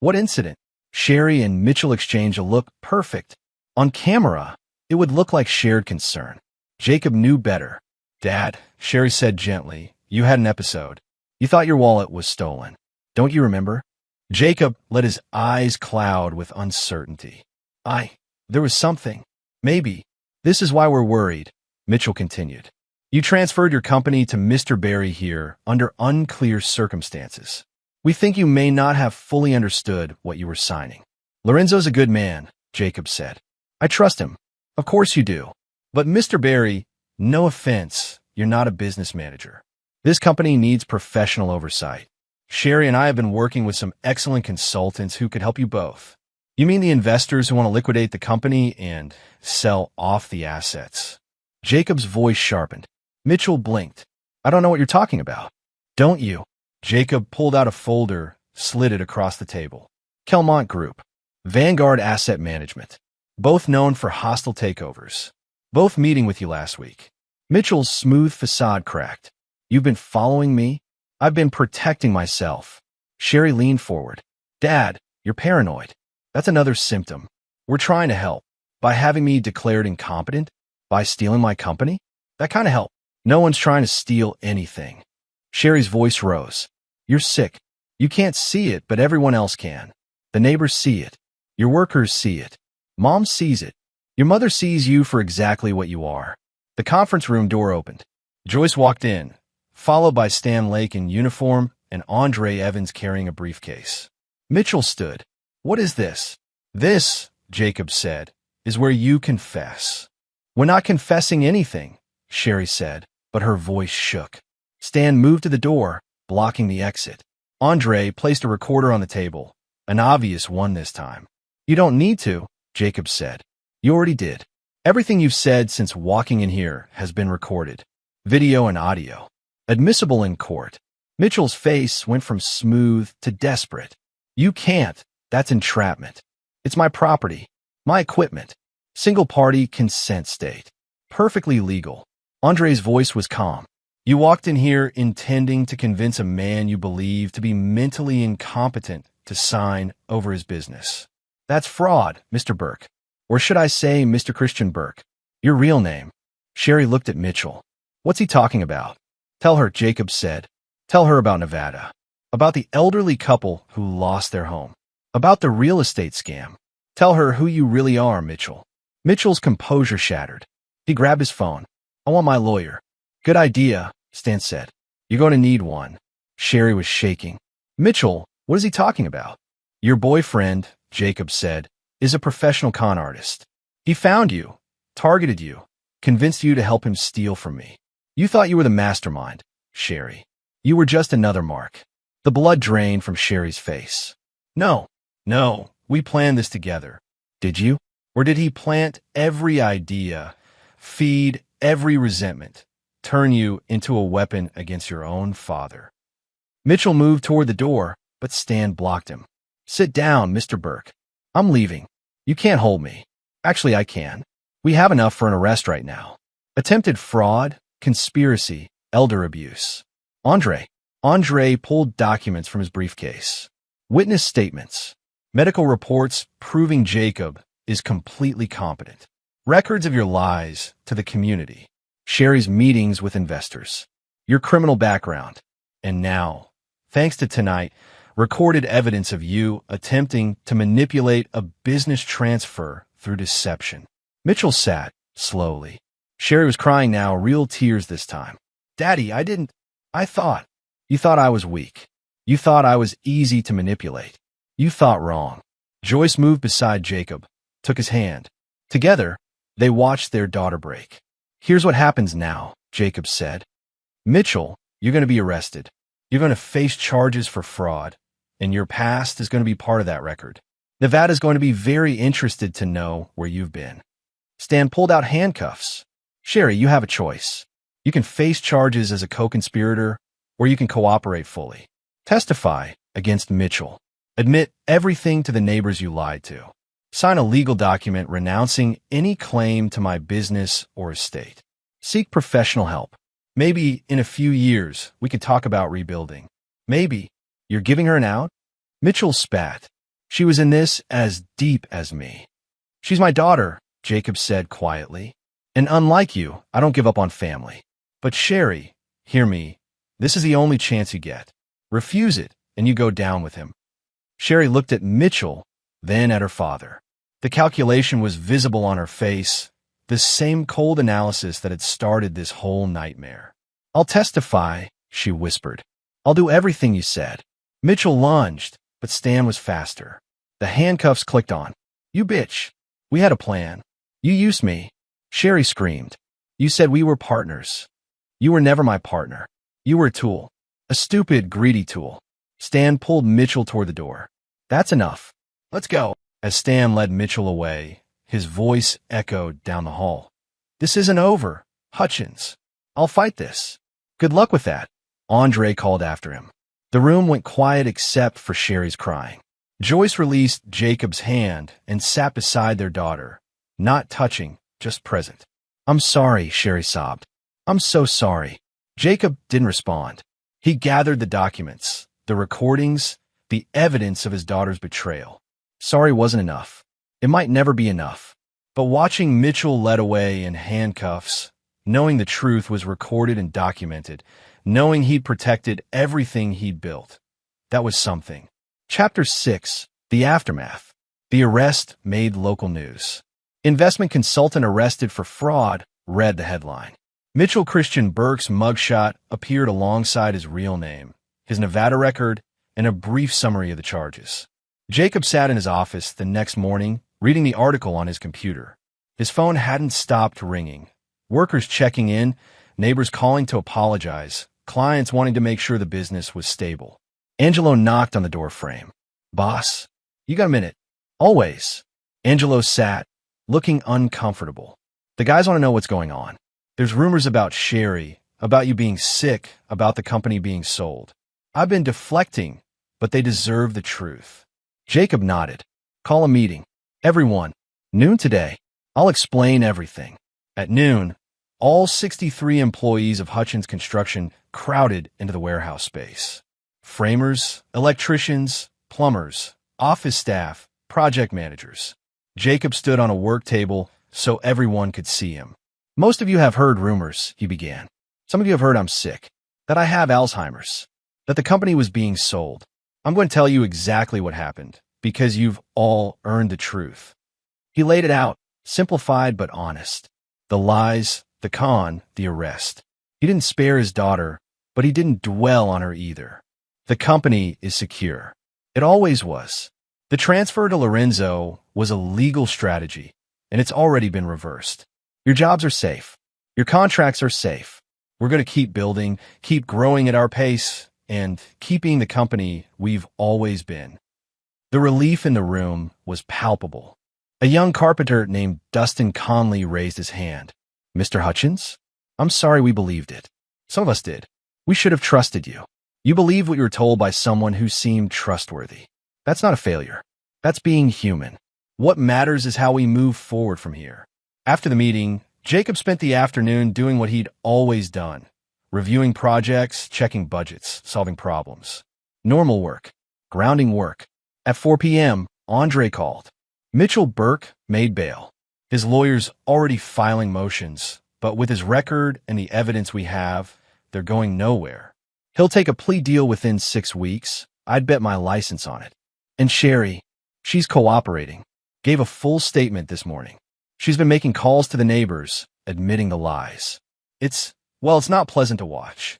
"What incident?" Sherry and Mitchell exchanged a look. Perfect. On camera, it would look like shared concern. Jacob knew better. "Dad," Sherry said gently, "you had an episode. You thought your wallet was stolen. Don't you remember?" Jacob let his eyes cloud with uncertainty. There was something. Maybe. This is why we're worried," Mitchell continued. "You transferred your company to Mr. Barry here under unclear circumstances. We think you may not have fully understood what you were signing." "Lorenzo's a good man," Jacob said. "I trust him." "Of course you do. But Mr. Barry, no offense, you're not a business manager. This company needs professional oversight. Sherry and I have been working with some excellent consultants who could help you both." "You mean the investors who want to liquidate the company and sell off the assets?" Jacob's voice sharpened. Mitchell blinked. "I don't know what you're talking about." "Don't you?" Jacob pulled out a folder, slid it across the table. "Kelmont Group. Vanguard Asset Management. Both known for hostile takeovers. Both meeting with you last week." Mitchell's smooth facade cracked. "You've been following me?" "I've been protecting myself." Sherry leaned forward. "Dad, you're paranoid. That's another symptom. We're trying to help. By having me declared incompetent? By stealing my company? That kind of help. No one's trying to steal anything." Sherry's voice rose. "You're sick. You can't see it, but everyone else can. The neighbors see it. Your workers see it. Mom sees it. Your mother sees you for exactly what you are." The conference room door opened. Joyce walked in, followed by Stan Lake in uniform and Andre Evans carrying a briefcase. Mitchell stood. "What is this?" "This," Jacob said, "is where you confess." "We're not confessing anything," Sherry said, but her voice shook. Stan moved to the door, blocking the exit. Andre placed a recorder on the table, an obvious one this time. "You don't need to," Jacob said. "You already did. Everything you've said since walking in here has been recorded. Video and audio. Admissible in court." Mitchell's face went from smooth to desperate. "You can't. That's entrapment. It's my property. My equipment. Single-party consent state. Perfectly legal." Andre's voice was calm. "You walked in here intending to convince a man you believe to be mentally incompetent to sign over his business. That's fraud, Mr. Burke. Or should I say Mr. Christian Burke? Your real name." Sherry looked at Mitchell. "What's he talking about?" "Tell her," Jacob said. "Tell her about Nevada. About the elderly couple who lost their home. About the real estate scam. Tell her who you really are, Mitchell." Mitchell's composure shattered. He grabbed his phone. "I want my lawyer." "Good idea," Stan said. "You're going to need one." Sherry was shaking. "Mitchell, what is he talking about?" "Your boyfriend," Jacob said, "is a professional con artist. He found you, targeted you, convinced you to help him steal from me. You thought you were the mastermind, Sherry. You were just another mark." The blood drained from Sherry's face. No, we planned this together." "Did you? Or did he plant every idea, feed every resentment, turn you into a weapon against your own father. Mitchell moved toward the door, but Stan blocked him. Sit down, Mr. Burke. I'm leaving. You can't hold me. Actually, I can. We have enough for an arrest right now. Attempted fraud, conspiracy, elder abuse. Andre pulled documents from his briefcase. Witness statements. Medical reports proving Jacob is completely competent. Records of your lies to the community. Sherry's meetings with investors. Your criminal background. And now, thanks to tonight, recorded evidence of you attempting to manipulate a business transfer through deception. Mitchell sat, slowly. Sherry was crying now, real tears this time. Daddy, You thought I was weak. You thought I was easy to manipulate. You thought wrong. Joyce moved beside Jacob, took his hand. Together, they watched their daughter break. Here's what happens now, Jacob said. Mitchell, you're going to be arrested. You're going to face charges for fraud, and your past is going to be part of that record. Nevada's going to be very interested to know where you've been. Stan pulled out handcuffs. Sherry, you have a choice. You can face charges as a co-conspirator, or you can cooperate fully. Testify against Mitchell. Admit everything to the neighbors you lied to. Sign a legal document renouncing any claim to my business or estate. Seek professional help. Maybe in a few years, we could talk about rebuilding. Maybe. You're giving her an out? Mitchell spat. She was in this as deep as me. She's my daughter, Jacob said quietly. And unlike you, I don't give up on family. But Sherry, hear me. This is the only chance you get. Refuse it, and you go down with him. Sherry looked at Mitchell, then at her father. The calculation was visible on her face, the same cold analysis that had started this whole nightmare. I'll testify, she whispered. I'll do everything you said. Mitchell lunged, but Stan was faster. The handcuffs clicked on. You bitch. We had a plan. You used me. Sherry screamed. You said we were partners. You were never my partner. You were a tool. A stupid, greedy tool. Stan pulled Mitchell toward the door. That's enough. Let's go. As Stan led Mitchell away, his voice echoed down the hall. This isn't over, Hutchins. I'll fight this. Good luck with that, Andre called after him. The room went quiet except for Sherry's crying. Joyce released Jacob's hand and sat beside their daughter, not touching, just present. I'm sorry, Sherry sobbed. I'm so sorry. Jacob didn't respond. He gathered the documents, the recordings, the evidence of his daughter's betrayal. Sorry wasn't enough. It might never be enough. But watching Mitchell led away in handcuffs, knowing the truth was recorded and documented, knowing he'd protected everything he'd built, that was something. Chapter 6, The Aftermath. The arrest made local news. Investment consultant arrested for fraud, read the headline. Mitchell Christian Burke's mugshot appeared alongside his real name, his Nevada record, and a brief summary of the charges. Jacob sat in his office the next morning, reading the article on his computer. His phone hadn't stopped ringing. Workers checking in, neighbors calling to apologize, clients wanting to make sure the business was stable. Angelo knocked on the door frame. Boss, you got a minute? Always. Angelo sat, looking uncomfortable. The guys want to know what's going on. There's rumors about Sherry, about you being sick, about the company being sold. I've been deflecting, but they deserve the truth. Jacob nodded. Call a meeting. Everyone. Noon today. I'll explain everything. At noon, all 63 employees of Hutchins Construction crowded into the warehouse space. Framers, electricians, plumbers, office staff, project managers. Jacob stood on a work table so everyone could see him. Most of you have heard rumors, he began. Some of you have heard I'm sick, that I have Alzheimer's, that the company was being sold. I'm going to tell you exactly what happened, because you've all earned the truth. He laid it out, simplified but honest. The lies, the con, the arrest. He didn't spare his daughter, but he didn't dwell on her either. The company is secure. It always was. The transfer to Lorenzo was a legal strategy, and it's already been reversed. Your jobs are safe. Your contracts are safe. We're going to keep building, keep growing at our pace, and keeping the company we've always been. The relief in the room was palpable. A young carpenter named Dustin Conley raised his hand. Mr. Hutchins? I'm sorry we believed it. Some of us did. We should have trusted you. You believed what you were told by someone who seemed trustworthy. That's not a failure. That's being human. What matters is how we move forward from here. After the meeting, Jacob spent the afternoon doing what he'd always done, reviewing projects, checking budgets, solving problems. Normal work. Grounding work. At 4 p.m., Andre called. Mitchell Burke made bail. His lawyer's already filing motions, but with his record and the evidence we have, they're going nowhere. He'll take a plea deal within 6 weeks. I'd bet my license on it. And Sherry, she's cooperating. Gave a full statement this morning. She's been making calls to the neighbors, admitting the lies. It's not pleasant to watch.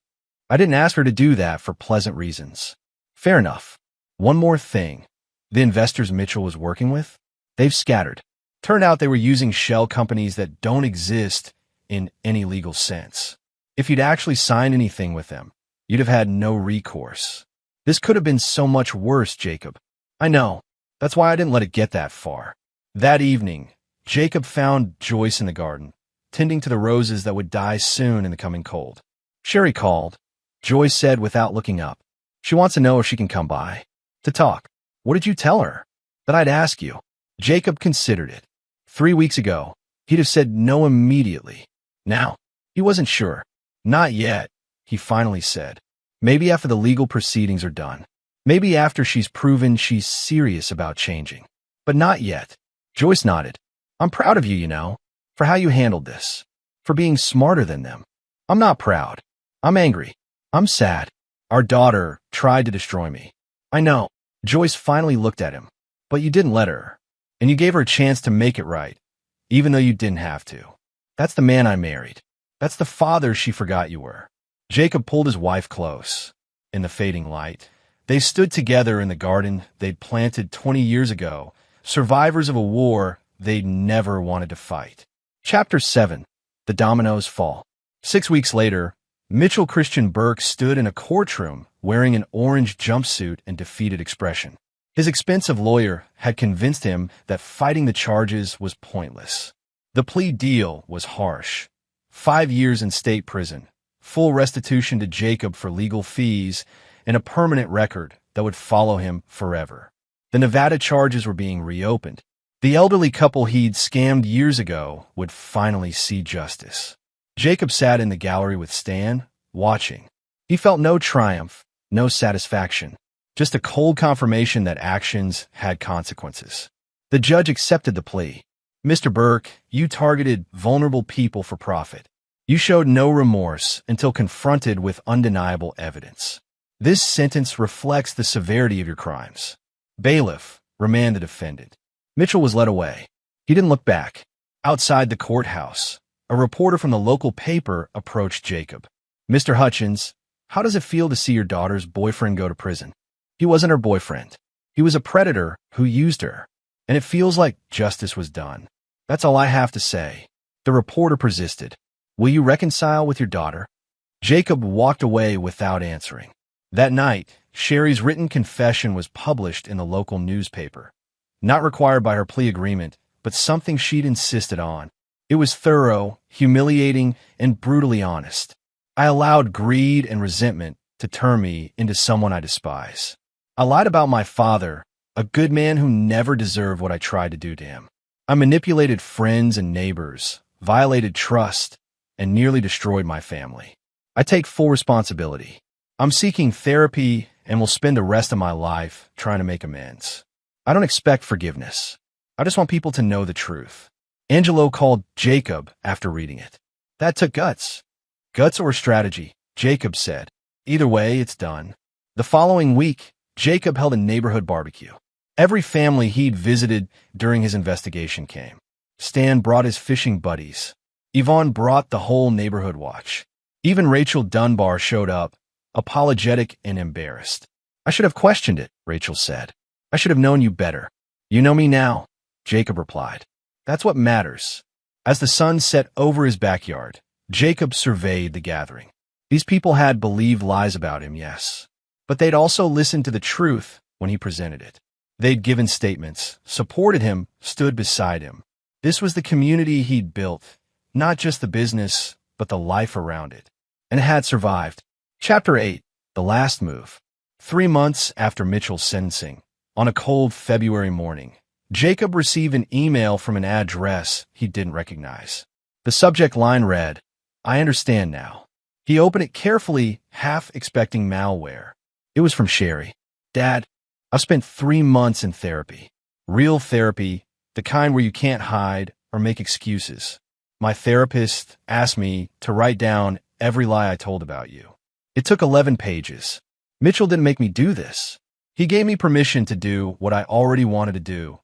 I didn't ask her to do that for pleasant reasons. Fair enough. One more thing. The investors Mitchell was working with? They've scattered. Turned out they were using shell companies that don't exist in any legal sense. If you'd actually signed anything with them, you'd have had no recourse. This could have been so much worse, Jacob. I know. That's why I didn't let it get that far. That evening, Jacob found Joyce in the garden, tending to the roses that would die soon in the coming cold. Sherry called. Joyce said without looking up. She wants to know if she can come by. To talk. What did you tell her? That I'd ask you. Jacob considered it. 3 weeks ago, he'd have said no immediately. Now, he wasn't sure. Not yet, he finally said. Maybe after the legal proceedings are done. Maybe after she's proven she's serious about changing. But not yet. Joyce nodded. I'm proud of you, for how you handled this. For being smarter than them. I'm not proud. I'm angry. I'm sad. Our daughter tried to destroy me. I know. Joyce finally looked at him. But you didn't let her. And you gave her a chance to make it right, even though you didn't have to. That's the man I married. That's the father she forgot you were. Jacob pulled his wife close. In the fading light, they stood together in the garden they'd planted 20 years ago, survivors of a war they'd never wanted to fight. Chapter 7. The Dominoes Fall. 6 weeks later, Mitchell Christian Burke stood in a courtroom wearing an orange jumpsuit and defeated expression. His expensive lawyer had convinced him that fighting the charges was pointless. The plea deal was harsh. 5 years in state prison, full restitution to Jacob for legal fees, and a permanent record that would follow him forever. The Nevada charges were being reopened. The elderly couple he'd scammed years ago would finally see justice. Jacob sat in the gallery with Stan, watching. He felt no triumph, no satisfaction. Just a cold confirmation that actions had consequences. The judge accepted the plea. Mr. Burke, you targeted vulnerable people for profit. You showed no remorse until confronted with undeniable evidence. This sentence reflects the severity of your crimes. Bailiff, remand the defendant. Mitchell was led away. He didn't look back. Outside the courthouse, a reporter from the local paper approached Jacob. Mr. Hutchins, how does it feel to see your daughter's boyfriend go to prison? He wasn't her boyfriend. He was a predator who used her. And it feels like justice was done. That's all I have to say. The reporter persisted. Will you reconcile with your daughter? Jacob walked away without answering. That night, Sherry's written confession was published in the local newspaper. Not required by her plea agreement, but something she'd insisted on. It was thorough, humiliating, and brutally honest. I allowed greed and resentment to turn me into someone I despise. I lied about my father, a good man who never deserved what I tried to do to him. I manipulated friends and neighbors, violated trust, and nearly destroyed my family. I take full responsibility. I'm seeking therapy and will spend the rest of my life trying to make amends. I don't expect forgiveness. I just want people to know the truth. Angelo called Jacob after reading it. That took guts. Guts or strategy, Jacob said. Either way, it's done. The following week, Jacob held a neighborhood barbecue. Every family he'd visited during his investigation came. Stan brought his fishing buddies. Yvonne brought the whole neighborhood watch. Even Rachel Dunbar showed up, apologetic and embarrassed. I should have questioned it, Rachel said. I should have known you better. You know me now, Jacob replied. That's what matters. As the sun set over his backyard, Jacob surveyed the gathering. These people had believed lies about him, yes. But they'd also listened to the truth when he presented it. They'd given statements, supported him, stood beside him. This was the community he'd built, not just the business, but the life around it. And it had survived. Chapter 8. The Last Move. 3 months after Mitchell's sentencing, on a cold February morning, Jacob received an email from an address he didn't recognize. The subject line read, "I understand now." He opened it carefully, half expecting malware. It was from Sherry. "Dad, I've spent 3 months in therapy. Real therapy, the kind where you can't hide or make excuses. My therapist asked me to write down every lie I told about you. It took 11 pages. Mitchell didn't make me do this. He gave me permission to do what I already wanted to do,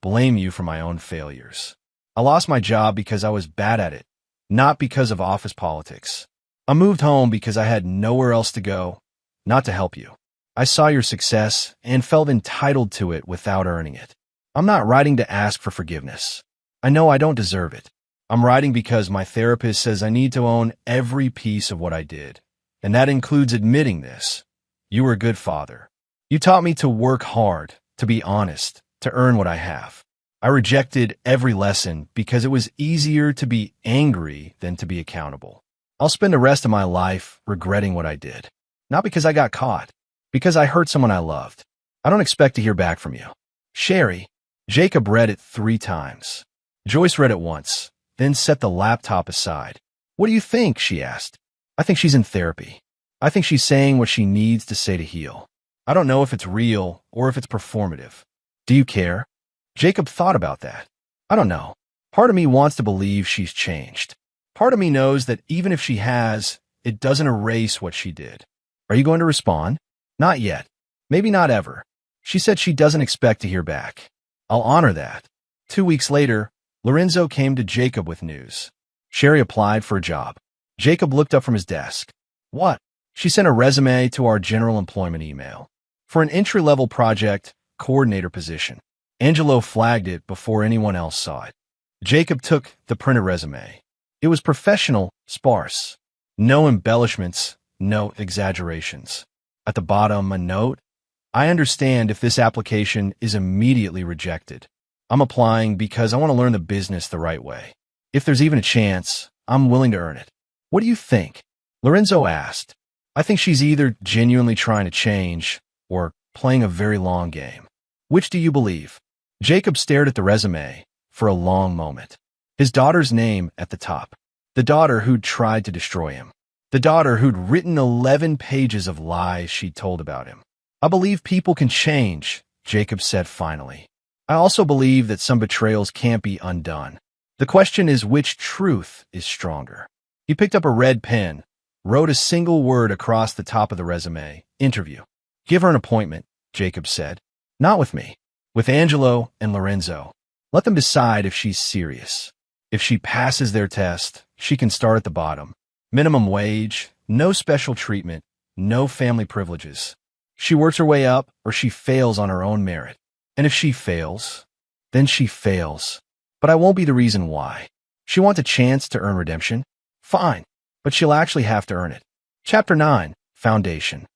blame you for my own failures. I lost my job because I was bad at it, not because of office politics. I moved home because I had nowhere else to go, not to help you. I saw your success and felt entitled to it without earning it. I'm not writing to ask for forgiveness. I know I don't deserve it. I'm writing because my therapist says I need to own every piece of what I did, and that includes admitting this. You were a good father. You taught me to work hard, to be honest, to earn what I have. I rejected every lesson because it was easier to be angry than to be accountable. I'll spend the rest of my life regretting what I did. Not because I got caught, because I hurt someone I loved. I don't expect to hear back from you. Sherry." Jacob read it 3 times. Joyce read it once, then set the laptop aside. "What do you think?" she asked. "I think she's in therapy. I think she's saying what she needs to say to heal. I don't know if it's real or if it's performative. Do you care?" Jacob thought about that. "I don't know. Part of me wants to believe she's changed. Part of me knows that even if she has, it doesn't erase what she did. Are you going to respond?" "Not yet. Maybe not ever. She said she doesn't expect to hear back. I'll honor that." 2 weeks later, Lorenzo came to Jacob with news. Sherry applied for a job. Jacob looked up from his desk. "What?" "She sent a resume to our general employment email for an entry-level project coordinator position." Angelo flagged it before anyone else saw it. Jacob took the printed resume. It was professional, sparse. No embellishments, no exaggerations. At the bottom, a note: "I understand if this application is immediately rejected. I'm applying because I want to learn the business the right way. If there's even a chance, I'm willing to earn it." "What do you think?" Lorenzo asked. "I think she's either genuinely trying to change or playing a very long game. Which do you believe?" Jacob stared at the resume for a long moment. His daughter's name at the top. The daughter who'd tried to destroy him. The daughter who'd written 11 pages of lies she'd told about him. "I believe people can change," Jacob said finally. "I also believe that some betrayals can't be undone. The question is which truth is stronger." He picked up a red pen, wrote a single word across the top of the resume: "Interview." "Give her an appointment," Jacob said. "Not with me. With Angelo and Lorenzo. Let them decide if she's serious. If she passes their test, she can start at the bottom. Minimum wage, no special treatment, no family privileges. She works her way up or she fails on her own merit. And if she fails, then she fails. But I won't be the reason why. She wants a chance to earn redemption? Fine, but she'll actually have to earn it." Chapter 9. Foundation.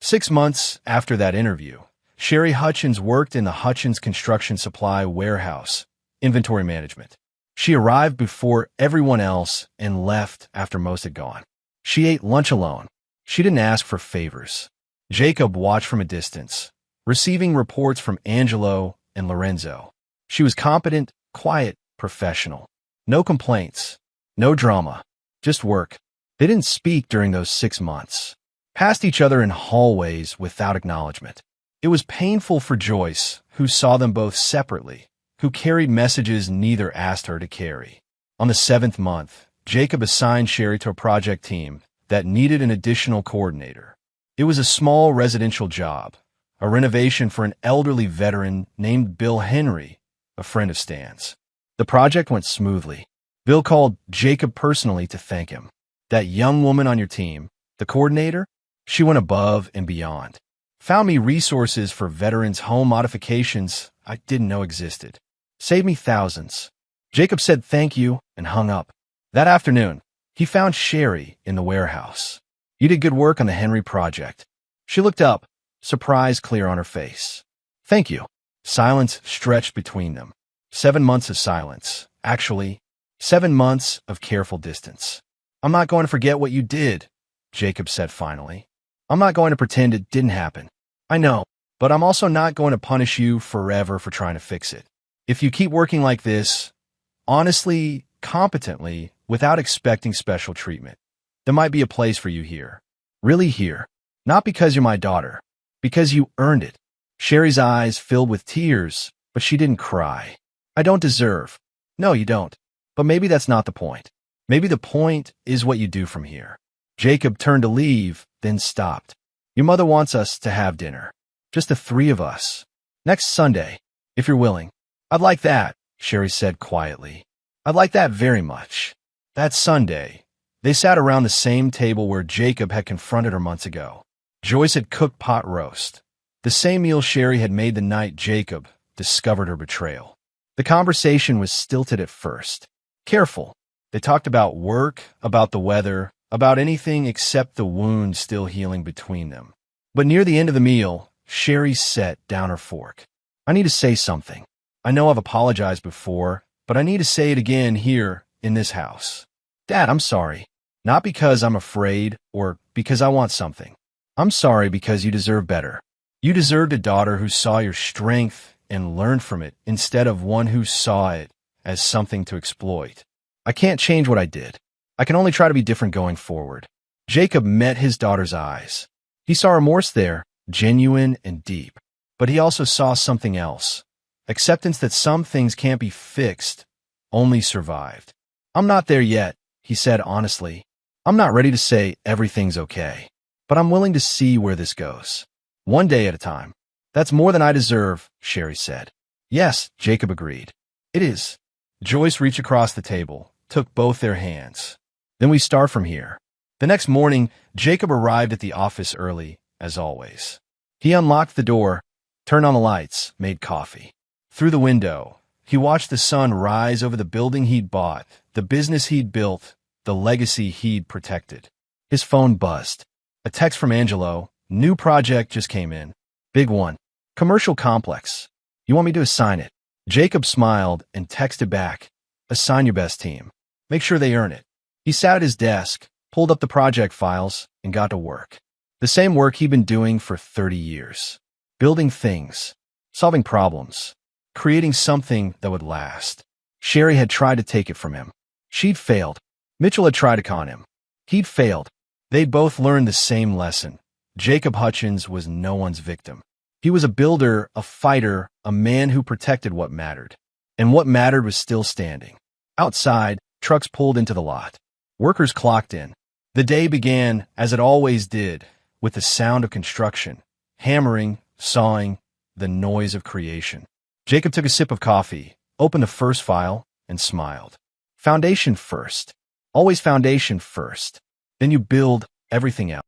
6 months after that interview, Sherry Hutchins worked in the Hutchins Construction Supply Warehouse, inventory management. She arrived before everyone else and left after most had gone. She ate lunch alone. She didn't ask for favors. Jacob watched from a distance, receiving reports from Angelo and Lorenzo. She was competent, quiet, professional. No complaints, no drama, just work. They didn't speak during those 6 months. Passed each other in hallways without acknowledgement. It was painful for Joyce, who saw them both separately, who carried messages neither asked her to carry. On the 7th month, Jacob assigned Sherry to a project team that needed an additional coordinator. It was a small residential job, a renovation for an elderly veteran named Bill Henry, a friend of Stan's. The project went smoothly. Bill called Jacob personally to thank him. "That young woman on your team, the coordinator, she went above and beyond. Found me resources for veterans' home modifications I didn't know existed. Saved me thousands." Jacob said thank you and hung up. That afternoon, he found Sherry in the warehouse. "You did good work on the Henry project." She looked up, surprise clear on her face. "Thank you." Silence stretched between them. 7 months of silence. Actually, 7 months of careful distance. I'm not going to forget what you did, Jacob said finally. I'm not going to pretend it didn't happen. I know, but I'm also not going to punish you forever for trying to fix it. If you keep working like this, honestly, competently, without expecting special treatment, there might be a place for you here. Really here. Not because you're my daughter. Because you earned it. Sherry's eyes filled with tears, but she didn't cry. I don't deserve. No, you don't. But maybe that's not the point. Maybe the point is what you do from here. Jacob turned to leave, then stopped. Your mother wants us to have dinner. Just the three of us. Next Sunday, if you're willing. I'd like that, Sherry said quietly. I'd like that very much. That Sunday, they sat around the same table where Jacob had confronted her months ago. Joyce had cooked pot roast, the same meal Sherry had made the night Jacob discovered her betrayal. The conversation was stilted at first. Careful. They talked about work, about the weather, about anything except the wound still healing between them. But near the end of the meal, Sherry set down her fork. I need to say something. I know I've apologized before, but I need to say it again here in this house. Dad, I'm sorry. Not because I'm afraid or because I want something. I'm sorry because you deserve better. You deserved a daughter who saw your strength and learned from it instead of one who saw it as something to exploit. I can't change what I did. I can only try to be different going forward. Jacob met his daughter's eyes. He saw remorse there, genuine and deep. But he also saw something else. Acceptance that some things can't be fixed, only survived. I'm not there yet, he said honestly. I'm not ready to say everything's okay. But I'm willing to see where this goes. One day at a time. That's more than I deserve, Sherry said. Yes, Jacob agreed. It is. Joyce reached across the table, took both their hands. Then we start from here. The next morning, Jacob arrived at the office early, as always. He unlocked the door, turned on the lights, made coffee. Through the window, he watched the sun rise over the building he'd bought, the business he'd built, the legacy he'd protected. His phone buzzed. A text from Angelo. New project just came in. Big one. Commercial complex. You want me to assign it? Jacob smiled and texted back. Assign your best team. Make sure they earn it. He sat at his desk, pulled up the project files, and got to work. The same work he'd been doing for 30 years. Building things. Solving problems. Creating something that would last. Sherry had tried to take it from him. She'd failed. Mitchell had tried to con him. He'd failed. They'd both learned the same lesson. Jacob Hutchins was no one's victim. He was a builder, a fighter, a man who protected what mattered. And what mattered was still standing. Outside, trucks pulled into the lot. Workers clocked in. The day began, as it always did, with the sound of construction, hammering, sawing, the noise of creation. Jacob took a sip of coffee, opened the first file, and smiled. Foundation first. Always foundation first. Then you build everything else.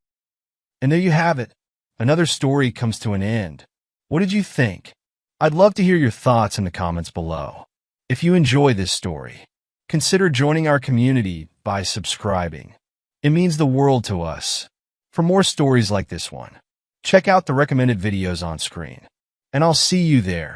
And there you have it. Another story comes to an end. What did you think? I'd love to hear your thoughts in the comments below. If you enjoy this story, consider joining our community by subscribing. It means the world to us. For more stories like this one, check out the recommended videos on screen. And I'll see you there.